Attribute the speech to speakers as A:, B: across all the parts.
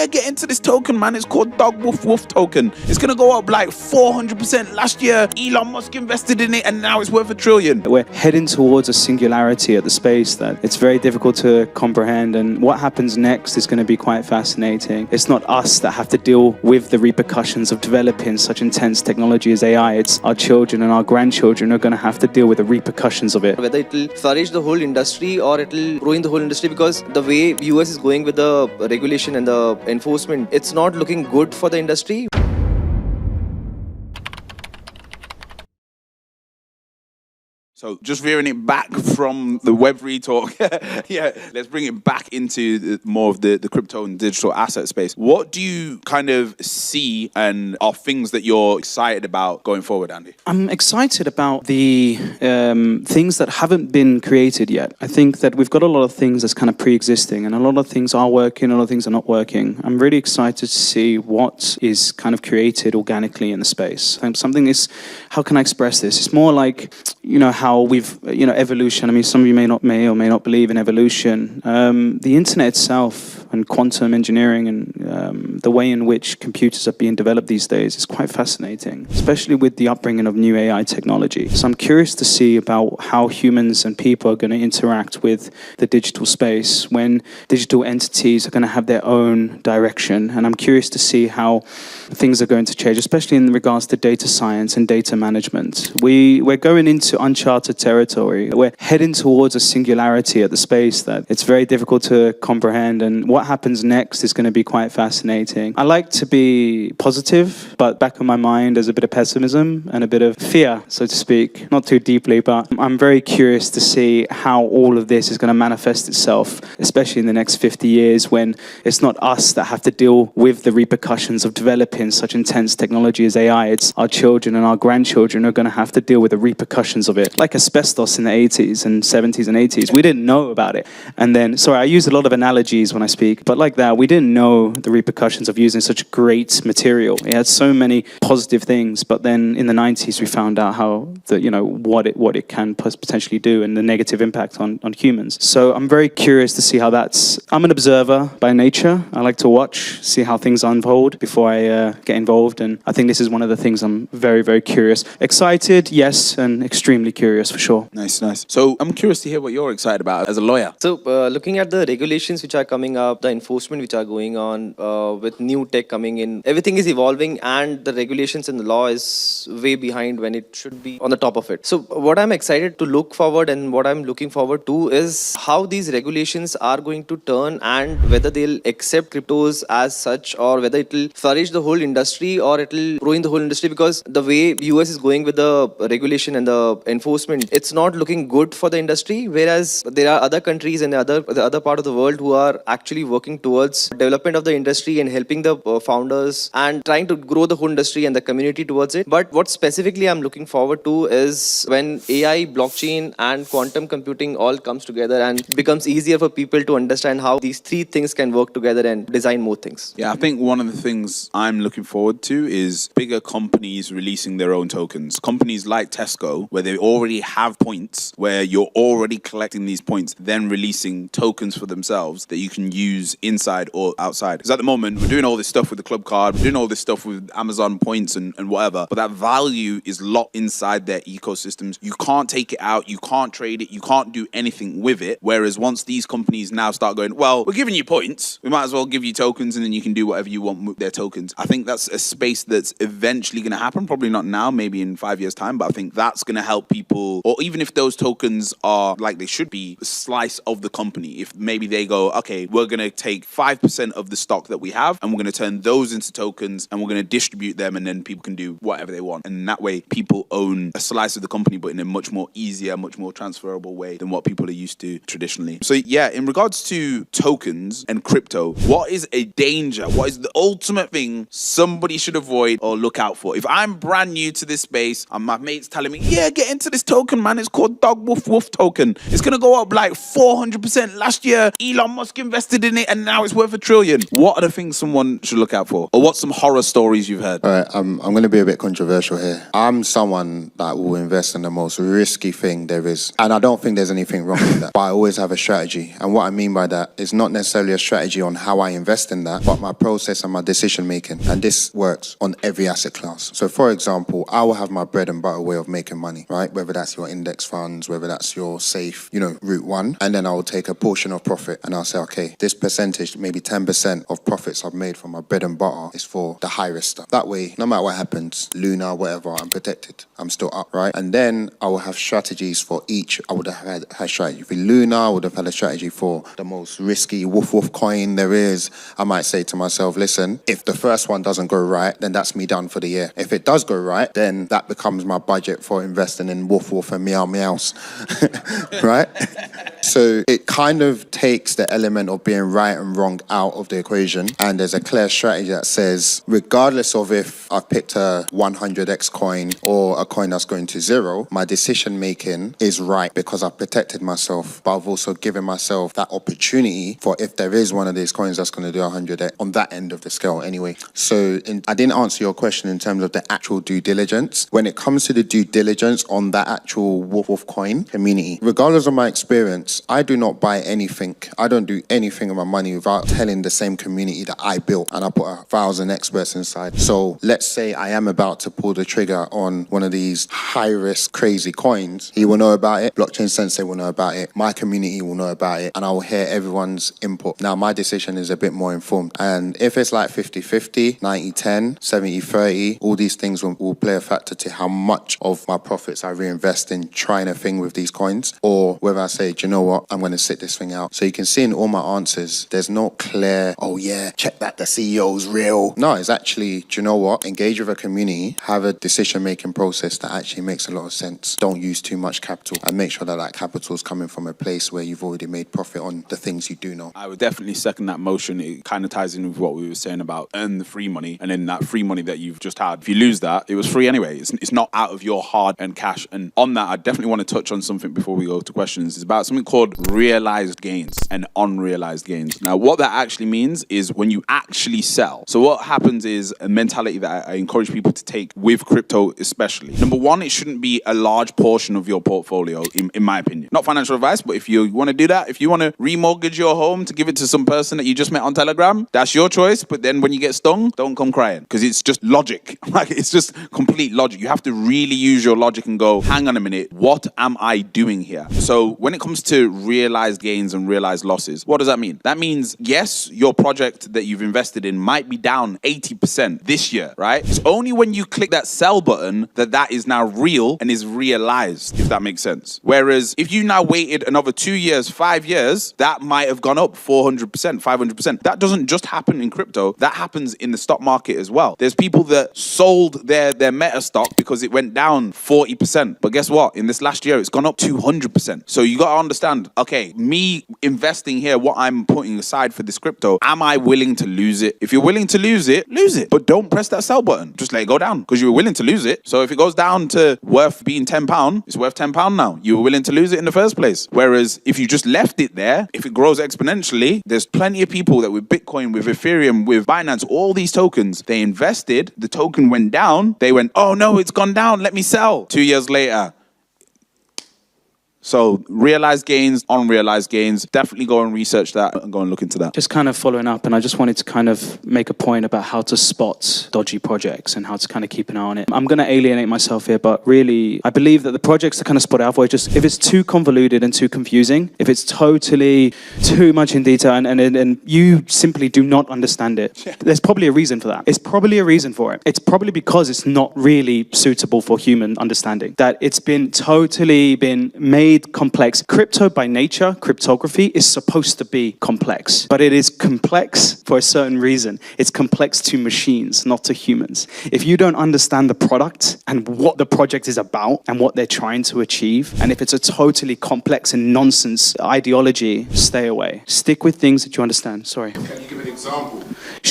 A: get into this token, man. It's called Dog Woof Woof token. It's going to go up like 400%. Last year, Elon Musk invested in it and now it's worth $1 trillion.
B: We're heading towards a singularity at the space that it's very difficult to comprehend, and what happens next is going to be quite fascinating. It's not us that have to deal with the repercussions of developing such intense technology as AI. It's our children and our grandchildren are going to have to deal with the repercussions of it.
C: Whether it will flourish the whole industry or it will ruin the whole industry, because the way US is going with the regulation and the enforcement, it's not looking good for the industry.
A: So just veering it back from the Web3 talk, yeah, let's bring it back into more of the crypto and digital asset space. What do you kind of see and are things that you're excited about going forward, Andy?
B: I'm excited about the things that haven't been created yet. I think that we've got a lot of things that's kind of pre-existing, and a lot of things are working, a lot of things are not working. I'm really excited to see what is kind of created organically in the space. Something is, how can I express this? It's more like, how we've, evolution. I mean, some of you may or may not believe in evolution. The internet itself and quantum engineering and the way in which computers are being developed these days is quite fascinating, especially with the upbringing of new AI technology. So I'm curious to see about how humans and people are going to interact with the digital space when digital entities are going to have their own direction. And I'm curious to see how things are going to change, especially in regards to data science and data management. We're going into uncharted territory. We're heading towards a singularity at the space that it's very difficult to comprehend, and what happens next is going to be quite fascinating. I like to be positive, but back of my mind there's a bit of pessimism and a bit of fear, so to speak. Not too deeply, but I'm very curious to see how all of this is going to manifest itself, especially in the next 50 years when it's not us that have to deal with the repercussions of developing such intense technology as AI. It's our children and our grandchildren are going to have to deal with the repercussions of it. Like asbestos in the 80s and 70s and 80s, we didn't know about it. And then, sorry, I use a lot of analogies when I speak, but like that, we didn't know the repercussions of using such great material. It had so many positive things, but then in the 90s, we found out how what it can potentially do and the negative impact on humans. So I'm very curious to see how that's. I'm an observer by nature. I like to watch, see how things unfold before I get involved, and I think this is one of the things I'm very, very curious. Excited, yes, and extremely curious for sure.
A: Nice. So I'm curious to hear what you're excited about as a lawyer.
C: So looking at the regulations which are coming up, the enforcement which are going on with new tech coming in, everything is evolving and the regulations and the law is way behind when it should be on the top of it. So what I'm excited to look forward and what I'm looking forward to is how these regulations are going to turn and whether they'll accept cryptos as such or whether it will flourish the whole industry or it will ruin the whole industry, because the way US is going with the regulation and the enforcement, it's not looking good for the industry, whereas there are other countries and the other part of the world who are actually working towards development of the industry and helping the founders and trying to grow the whole industry and the community towards it. But what specifically I'm looking forward to is when AI, blockchain and quantum computing all comes together and becomes easier for people to understand how these three things can work together and design more things.
A: Yeah, I think one of the things I'm looking forward to is bigger companies releasing their own tokens. Companies like Tesco, where they already have points, where you're already collecting these points, then releasing tokens for themselves that you can use inside or outside. Because at the moment, we're doing all this stuff with the club card, we're doing all this stuff with Amazon points and whatever, but that value is locked inside their ecosystems. You can't take it out, you can't trade it, you can't do anything with it. Whereas once these companies now start going, well, we're giving you points, we might as well give you tokens and then you can do whatever you want with their tokens. I think that's a space that's eventually going to happen, probably not now, maybe in 5 years' time, but I think that's going to help people, or even if those tokens are like they should be, a slice of the company. If maybe they go, okay, we're going to take 5% of the stock that we have and we're going to turn those into tokens and we're going to distribute them and then people can do whatever they want. And that way people own a slice of the company, but in a much more easier, much more transferable way than what people are used to traditionally. So yeah, in regards to tokens and crypto, what is a danger? What is the ultimate thing somebody should avoid or look out for? If I'm brand new to this space and my mate's telling me, yeah, get into this token, man, it's called Dog Woof Woof token. It's going to go up like 400%. Last year, Elon Musk invested in in it and now it's worth $1 trillion. What are the things someone should look out for? Or what's some horror stories you've heard?
D: All right, I'm going to be a bit controversial here. I'm someone that will invest in the most risky thing there is. And I don't think there's anything wrong with that. But I always have a strategy. And what I mean by that is not necessarily a strategy on how I invest in that, but my process and my decision making. And this works on every asset class. So for example, I will have my bread and butter way of making money, right? Whether that's your index funds, whether that's your safe, route one. And then I will take a portion of profit and I'll say, okay, this percentage, maybe 10% of profits I've made from my bread and butter is for the high risk stuff. That way, no matter what happens, Luna, whatever, I'm protected. I'm still up, right? And then I will have strategies for each. I would have had a strategy for Luna. I would have had a strategy for the most risky woof coin there is. I might say to myself, listen, if the first one doesn't go right, then that's me done for the year. If it does go right, then that becomes my budget for investing in woof and meow meows, right? So it kind of takes the element of being right and wrong out of the equation. And there's a clear strategy that says, regardless of if I've picked a 100x coin or a coin that's going to zero, my decision making is right because I've protected myself, but I've also given myself that opportunity for if there is one of these coins that's going to do 100x on that end of the scale anyway. So I didn't answer your question in terms of the actual due diligence. When it comes to the due diligence on that actual woof coin community, regardless of my experience, I do not buy anything. I don't do anything with my money without telling the same community that I built and I put 1,000 experts inside. So let's say I am about to pull the trigger on one of these high-risk, crazy coins. He will know about it. Blockchain Sensei will know about it. My community will know about it. And I will hear everyone's input. Now, my decision is a bit more informed. And if it's like 50-50, 90-10, 70-30, all these things will play a factor to how much of my profits I reinvest in trying a thing with these coins. Or whether I say, do you know what? I'm going to sit this thing out. So you can see in all my answers, there's no clear, oh yeah, check that the CEO's real. No, it's actually, do you know what? Engage with a community, have a decision-making process that actually makes a lot of sense. Don't use too much capital and make sure that that capital is coming from a place where you've already made profit on the things you do know.
A: I would definitely second that motion. It kind of ties in with what we were saying about earn the free money, and then that free money that you've just had, if you lose that, it was free anyway. It's not out of your hard-earned cash. And on that, I definitely want to touch on something before we go to questions. It's about something called realized gains and unrealized gains. Now, what that actually means is when you actually sell. So what happens is a mentality that I encourage people to take with crypto especially. Number one, it shouldn't be a large portion of your portfolio, in my opinion. Not financial advice, but if you want to do that, if you want to remortgage your home to give it to some person that you just met on Telegram, that's your choice. But then when you get stung, don't come crying, because it's just logic. Like, it's just complete logic. You have to really use your logic and go, hang on a minute, what am I doing here? So when it comes to realized gains and realized losses, what does that mean? That means, yes, your project that you've invested in might be down 80% this year, right? It's only when you click that sell button that is now real and is realized, if that makes sense. Whereas if you now waited another 2 years, 5 years, that might have gone up 400%, 500%. That doesn't just happen in crypto. That happens in the stock market as well. There's people that sold their meta stock because it went down 40%. But guess what? In this last year, it's gone up 200%. So you got to understand, okay, me investing here, what I'm putting aside for this crypto, am I willing to lose it? If you're willing to lose it, lose it. But don't press that sell button. Just let it go down, because you were willing to lose it. So if it goes down to worth being £10, it's worth £10 now. You were willing to lose it in the first place. Whereas if you just left it there, if it grows exponentially, there's plenty of people that with Bitcoin, with Ethereum, with Binance, all these tokens, they invested, the token went down, they went, oh no, it's gone down, let me sell. 2 years later. So realized gains, unrealized gains, definitely go and research that and go and look into that.
B: Just kind of following up, and I just wanted to kind of make a point about how to spot dodgy projects and how to kind of keep an eye on it. I'm going to alienate myself here, but really, I believe that the projects that kind of spot out for it, just if it's too convoluted and too confusing, if it's totally too much in detail and you simply do not understand it, there's probably a reason for that. It's probably a reason for it. It's probably because it's not really suitable for human understanding, that it's been made complex. Crypto by nature, cryptography is supposed to be complex, but it is complex for a certain reason. It's complex to machines, not to humans. If you don't understand the product and what the project is about and what they're trying to achieve, and if it's a totally complex and nonsense ideology, stay away. Stick with things that you understand. Sorry.
D: Can you give an example?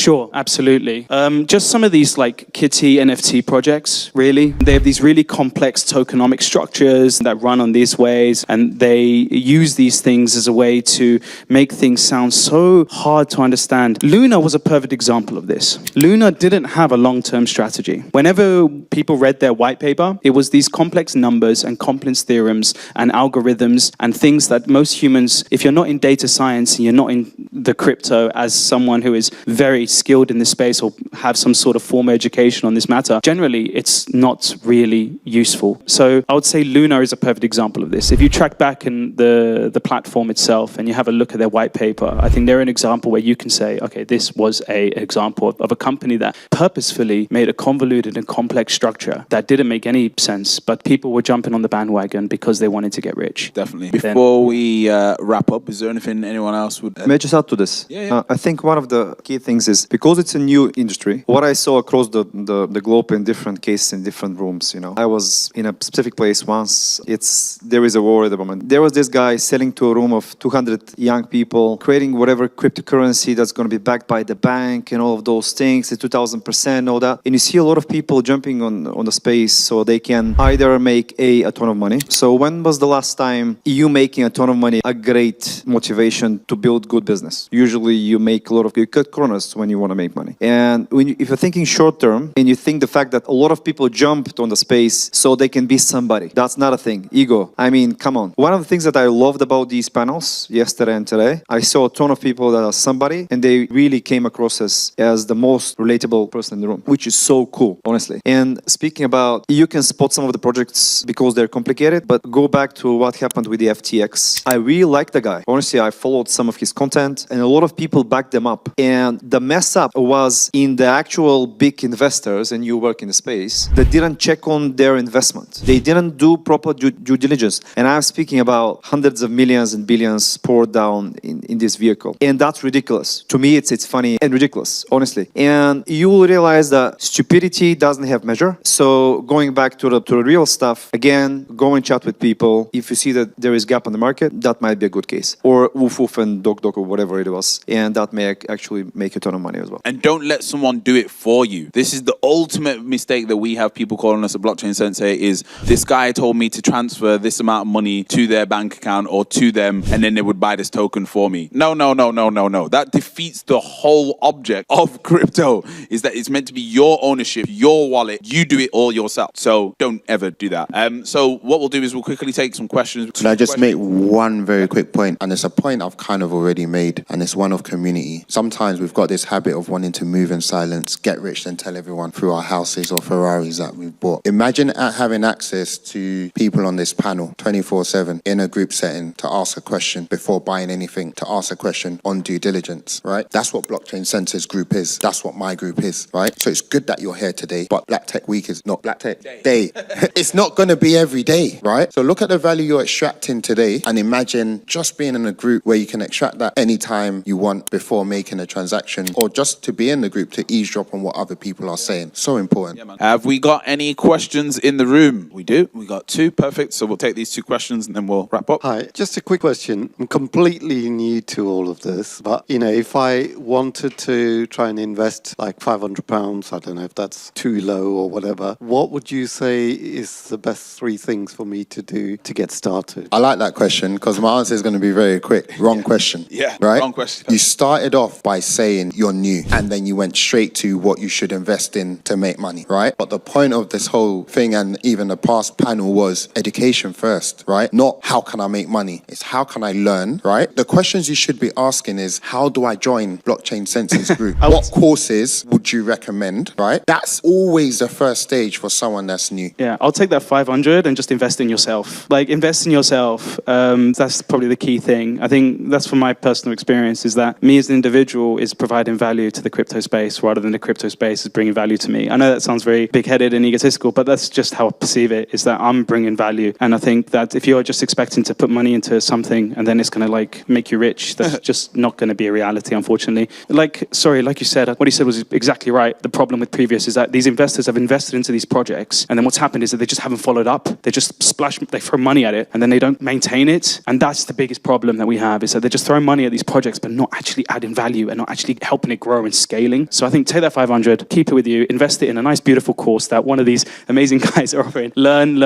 B: Sure, absolutely. Just some of these like kitty NFT projects, really. They have these really complex tokenomic structures that run on these ways, and they use these things as a way to make things sound so hard to understand. Luna was a perfect example of this. Luna didn't have a long-term strategy. Whenever people read their white paper, it was these complex numbers and complex theorems and algorithms and things that most humans, if you're not in data science and you're not in the crypto as someone who is very skilled in this space or have some sort of formal education on this matter, generally it's not really useful. So I would say Luna is a perfect example of this. If you track back in the platform itself and you have a look at their white paper, I think they're an example where you can say, okay, this was an example of a company that purposefully made a convoluted and complex structure that didn't make any sense, but people were jumping on the bandwagon because they wanted to get rich.
A: Definitely. Before we wrap up, is there anything anyone else would...
E: May I just add to this?
A: Yeah.
E: I think one of the key things is, because it's a new industry, what I saw across the globe in different cases, in different rooms, I was in a specific place once. There is a war at the moment. There was this guy selling to a room of 200 young people, creating whatever cryptocurrency that's going to be backed by the bank and all of those things, the 2000%, all that. And you see a lot of people jumping on the space so they can either make a ton of money. So when was the last time you making a ton of money a great motivation to build good business? Usually you cut corners when you want to make money. And if you're thinking short term and you think the fact that a lot of people jumped on the space so they can be somebody, that's not a thing. Ego. I mean, come on. One of the things that I loved about these panels yesterday and today, I saw a ton of people that are somebody and they really came across as the most relatable person in the room, which is so cool, honestly. And speaking about, you can spot some of the projects because they're complicated, but go back to what happened with the FTX. I really like the guy. Honestly, I followed some of his content and a lot of people backed them up. And the mess up was in the actual big investors, and you work in the space, that didn't check on their investment. They didn't do proper due diligence. And I'm speaking about hundreds of millions and billions poured down in this vehicle. And that's ridiculous. To me, it's funny and ridiculous, honestly. And you will realize that stupidity doesn't have measure. So going back to the real stuff, again, go and chat with people. If you see that there is gap on the market, that might be a good case. Or woof woof and dog or whatever it was. And that may actually make a ton of money as well.
A: And don't let someone do it for you. This is the ultimate mistake that we have people calling us a blockchain sensei is, this guy told me to transfer this amount of money to their bank account or to them, and then they would buy this token for me. No. That defeats the whole object of crypto, is that it's meant to be your ownership, your wallet. You do it all yourself. So don't ever do that. So what we'll do is we'll quickly take some questions.
D: Can I just make one very quick point? And it's a point I've kind of already made, and it's one of community. Sometimes we've got this habit of wanting to move in silence, get rich, and tell everyone through our houses or Ferraris that we've bought. Imagine having access to people on this panel 24/7 in a group setting to ask a question before buying anything, to ask a question on due diligence, right? That's what Blockchain Sensors Group is. That's what my group is, right? So it's good that you're here today, but Black Tech Week is not Black Tech Day. It's not going to be every day, right? So look at the value you're extracting today and imagine just being in a group where you can extract that anytime you want before making a transaction, or just to be in the group to eavesdrop on what other people are saying. So important.
A: Yeah, have we got any questions in the room? We do. We got two. Perfect. So we'll take these two questions and then we'll wrap up.
F: Hi, just a quick question. I'm completely new to all of this, but if I wanted to try and invest like £500, I don't know if that's too low or whatever, what would you say is the best three things for me to do to get started?
D: I like that question because my answer is going to be very quick. Wrong question.
A: Yeah,
D: right?
A: wrong question.
D: You started off by saying you're new and then you went straight to what you should invest in to make money, right? But the point of this whole thing and even the past panel was education first, right? Not how can I make money? It's how can I learn, right? The questions you should be asking is how do I join Blockchain Sensors Group? What courses would you recommend, right? That's always the first stage for someone that's new.
B: Yeah, I'll take that 500 and just invest in yourself. Like, invest in yourself. That's probably the key thing. I think that's from my personal experience, is that me as an individual is providing value to the crypto space rather than the crypto space is bringing value to me. I know that sounds very big-headed and egotistical, but that's just how I perceive it, is that I'm bringing value. And I think that if you're just expecting to put money into something and then it's going to like make you rich, that's just not going to be a reality, unfortunately. Like you said, what he said was exactly right. The problem with previous is that these investors have invested into these projects, and then what's happened is that they just haven't followed up. They just they throw money at it, and then they don't maintain it. And that's the biggest problem that we have, is that they're just throwing money at these projects, but not actually adding value and not actually helping it it growing, scaling. So I think take that 500, keep it with you, invest it in a nice, beautiful course that one of these amazing guys are offering. Learn,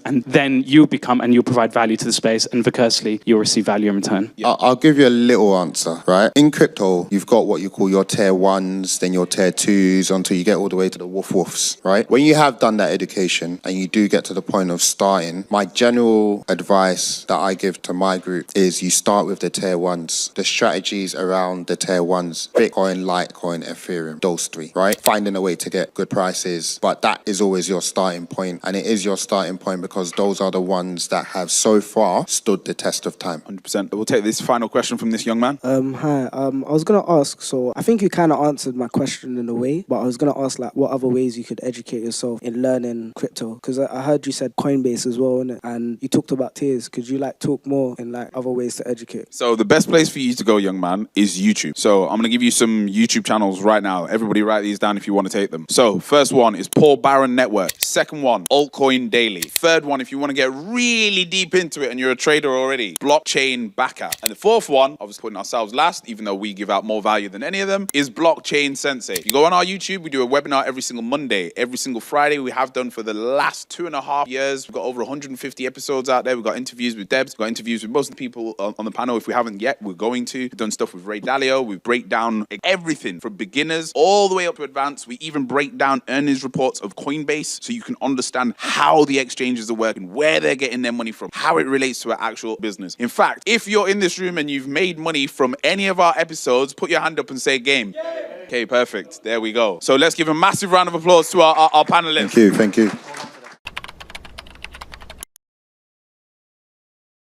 B: and then you'll become and you'll provide value to the space, and vicariously, you'll receive value in return.
D: I'll give you a little answer, right? In crypto, you've got what you call your tier ones, then your tier twos, until you get all the way to the woofs, right? When you have done that education and you do get to the point of starting, my general advice that I give to my group is you start with the tier ones. The strategies around the tier ones, Bitcoin, Litecoin, Ethereum, those three, right? Finding a way to get good prices, but that is always your starting point, and it is your starting point because those are the ones that have so far stood the test of time.
A: 100%. We'll take this final question from this young man.
G: Hi. I was gonna ask. So I think you kind of answered my question in a way, but I was gonna ask like what other ways you could educate yourself in learning crypto, because I heard you said Coinbase as well, innit? And you talked about tiers. Could you like talk more in like other ways to educate?
A: So the best place for you to go, young man, is YouTube. So I'm going to give you some YouTube channels right now. Everybody write these down if you want to take them. So first one is Paul Barron Network. Second one, Altcoin Daily. Third one, if you want to get really deep into it and you're a trader already, Blockchain Backer. And the fourth one, obviously putting ourselves last, even though we give out more value than any of them, is Blockchain Sensei. You go on our YouTube, we do a webinar every single Monday, every single Friday. We have done for the last 2.5 years. We've got over 150 episodes out there. We've got interviews with Debs, we've got interviews with most of the people on the panel. If we haven't yet, we're going to. We've done stuff with Ray Dalio. We break down everything from beginners all the way up to advanced. We even break down earnings reports of Coinbase so you can understand how the exchanges are working, where they're getting their money from, how it relates to an actual business. In fact, if you're in this room and you've made money from any of our episodes, put your hand up and say game. Okay, perfect. There we go. So let's give a massive round of applause to our panelists.
D: Thank you.